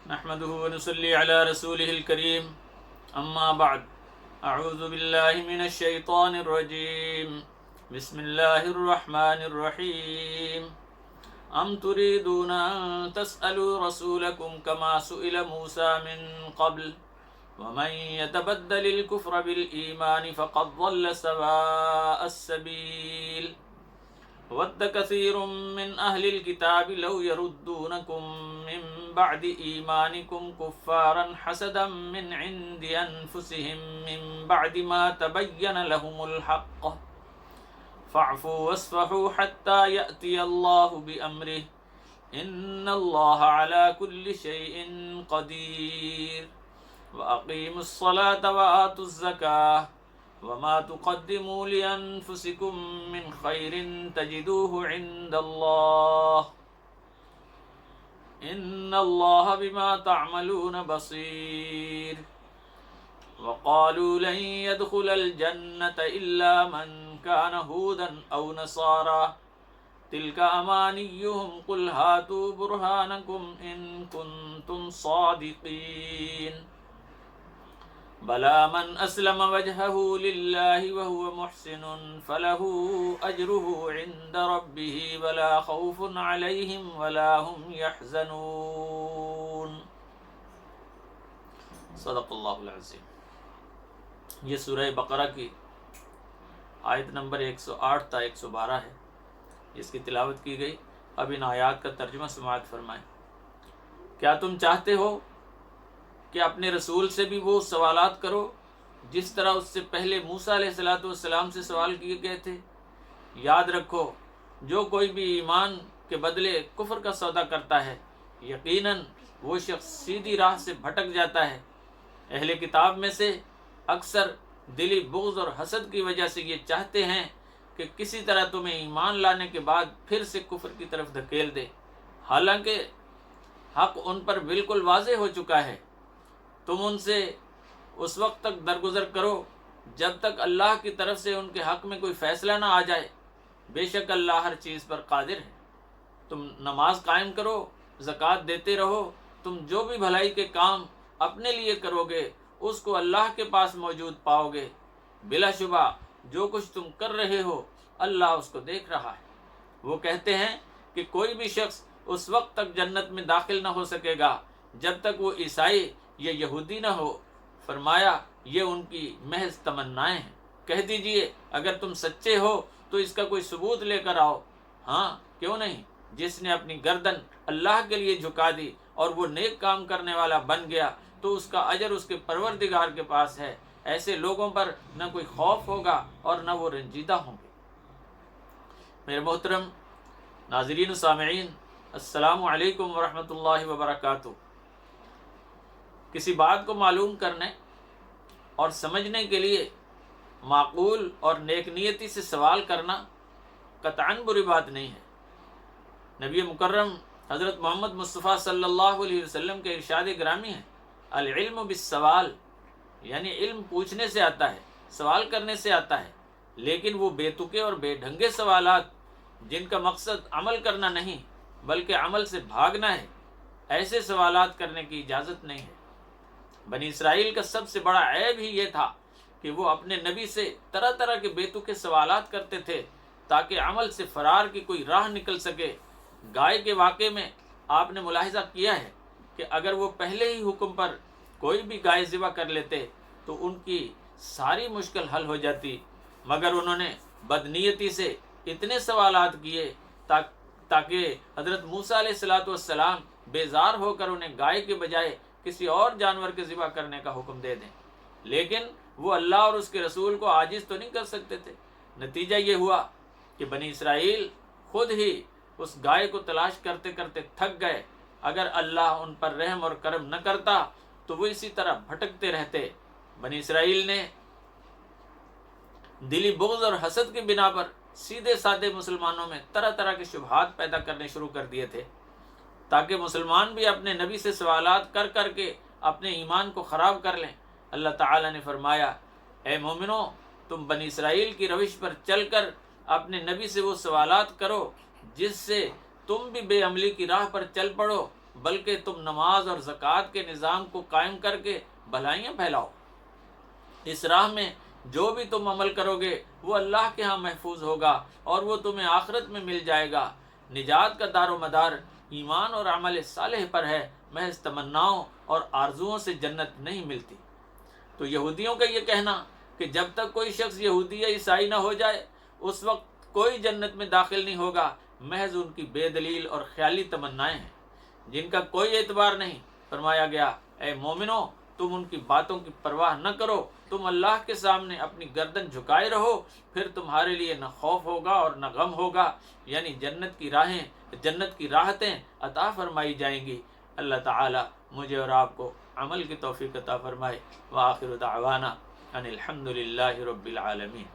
نحمده ونصلي على رسوله الكريم اما بعد اعوذ بالله من الشيطان الرجيم بسم الله الرحمن الرحيم ام تريدون ان تسألوا رسولكم كما سئل موسى من قبل ومن يتبدل الكفر بالإيمان فقد ضل سواء السبيل ود كثير من أهل الكتاب لو يردونكم من بعد إيمانكم كفارا حسدا من عند أنفسهم من بعد ما تبين لهم الحق فاعفوا واصفحوا حتى يأتي الله بأمره إن الله على كل شيء قدير وأقيموا الصلاة وآتوا الزكاة وما تقدموا لأنفسكم من خير تجدوه عند الله إن الله بما تعملون بصير وقالوا لن يدخل الجنة إلا من كان هودا أو نصارى تلك أمانيهم قل هاتوا برهانكم إن كنتم صادقين بلى من أسلم وجهه لله وهو محسن فله أجره عند ربه ولا خوف عليهم ولا هم يحزنون صدق اللہ العظیم۔ یہ سورہ بقرہ کی آیت نمبر 108 تا 112 ہے، اس کی تلاوت کی گئی۔ اب ان آیات کا ترجمہ سماعت فرمائیں۔ کیا تم چاہتے ہو کہ اپنے رسول سے بھی وہ سوالات کرو جس طرح اس سے پہلے موسیٰ علیہ السلام سے سوال کیے گئے تھے؟ یاد رکھو، جو کوئی بھی ایمان کے بدلے کفر کا سودا کرتا ہے یقیناً وہ شخص سیدھی راہ سے بھٹک جاتا ہے۔ اہل کتاب میں سے اکثر دلی بغض اور حسد کی وجہ سے یہ چاہتے ہیں کہ کسی طرح تمہیں ایمان لانے کے بعد پھر سے کفر کی طرف دھکیل دے، حالانکہ حق ان پر بالکل واضح ہو چکا ہے۔ تم ان سے اس وقت تک درگزر کرو جب تک اللہ کی طرف سے ان کے حق میں کوئی فیصلہ نہ آ جائے، بے شک اللہ ہر چیز پر قادر ہے۔ تم نماز قائم کرو، زکوٰۃ دیتے رہو، تم جو بھی بھلائی کے کام اپنے لیے کرو گے اس کو اللہ کے پاس موجود پاؤ گے۔ بلا شبہ جو کچھ تم کر رہے ہو اللہ اس کو دیکھ رہا ہے۔ وہ کہتے ہیں کہ کوئی بھی شخص اس وقت تک جنت میں داخل نہ ہو سکے گا جب تک وہ عیسائی یہ یہودی نہ ہو۔ فرمایا یہ ان کی محض تمنائیں ہیں۔ کہہ دیجئے اگر تم سچے ہو تو اس کا کوئی ثبوت لے کر آؤ۔ ہاں کیوں نہیں، جس نے اپنی گردن اللہ کے لیے جھکا دی اور وہ نیک کام کرنے والا بن گیا تو اس کا اجر اس کے پروردگار کے پاس ہے۔ ایسے لوگوں پر نہ کوئی خوف ہوگا اور نہ وہ رنجیدہ ہوں گے۔ میرے محترم ناظرین و سامعین، السلام علیکم ورحمۃ اللہ وبرکاتہ۔ کسی بات کو معلوم کرنے اور سمجھنے کے لیے معقول اور نیک نیتی سے سوال کرنا قطعاً بری بات نہیں ہے۔ نبی مکرم حضرت محمد مصطفیٰ صلی اللہ علیہ وسلم کے ارشاد گرامی ہے، العلم بالسوال، یعنی علم پوچھنے سے آتا ہے، سوال کرنے سے آتا ہے، لیکن وہ بے تکے اور بے ڈھنگے سوالات جن کا مقصد عمل کرنا نہیں بلکہ عمل سے بھاگنا ہے، ایسے سوالات کرنے کی اجازت نہیں ہے۔ بنی اسرائیل کا سب سے بڑا عیب ہی یہ تھا کہ وہ اپنے نبی سے طرح طرح کے بے تکے سوالات کرتے تھے تاکہ عمل سے فرار کی کوئی راہ نکل سکے۔ گائے کے واقعے میں آپ نے ملاحظہ کیا ہے کہ اگر وہ پہلے ہی حکم پر کوئی بھی گائے ذبح کر لیتے تو ان کی ساری مشکل حل ہو جاتی، مگر انہوں نے بدنیتی سے اتنے سوالات کیے تاکہ حضرت موسیٰ علیہ السلام بیزار ہو کر انہیں گائے کے بجائے کسی اور جانور کے ذبح کرنے کا حکم دے دیں، لیکن وہ اللہ اور اس کے رسول کو عاجز تو نہیں کر سکتے تھے۔ نتیجہ یہ ہوا کہ بنی اسرائیل خود ہی اس گائے کو تلاش کرتے کرتے تھک گئے۔ اگر اللہ ان پر رحم اور کرم نہ کرتا تو وہ اسی طرح بھٹکتے رہتے۔ بنی اسرائیل نے دلی بغض اور حسد کی بنا پر سیدھے سادے مسلمانوں میں طرح طرح کے شبہات پیدا کرنے شروع کر دیے تھے تاکہ مسلمان بھی اپنے نبی سے سوالات کر کر کے اپنے ایمان کو خراب کر لیں۔ اللہ تعالیٰ نے فرمایا، اے مومنو، تم بنی اسرائیل کی روش پر چل کر اپنے نبی سے وہ سوالات کرو جس سے تم بھی بے عملی کی راہ پر چل پڑو، بلکہ تم نماز اور زکوٰۃ کے نظام کو قائم کر کے بھلائیاں پھیلاؤ۔ اس راہ میں جو بھی تم عمل کرو گے وہ اللہ کے ہاں محفوظ ہوگا اور وہ تمہیں آخرت میں مل جائے گا۔ نجات کا دار و مدار ایمان اور عمل صالح پر ہے، محض تمناؤں اور آرزوؤں سے جنت نہیں ملتی۔ تو یہودیوں کا یہ کہنا کہ جب تک کوئی شخص یہودی یا عیسائی نہ ہو جائے اس وقت کوئی جنت میں داخل نہیں ہوگا، محض ان کی بے دلیل اور خیالی تمنائیں ہیں جن کا کوئی اعتبار نہیں۔ فرمایا گیا اے مومنو، تم ان کی باتوں کی پرواہ نہ کرو، تم اللہ کے سامنے اپنی گردن جھکائے رہو، پھر تمہارے لیے نہ خوف ہوگا اور نہ غم ہوگا، یعنی جنت کی راحتیں عطا فرمائی جائیں گی۔ اللہ تعالی مجھے اور آپ کو عمل کی توفیق عطا فرمائے۔ وآخر دعوانا ان الحمد للہ رب العالمین۔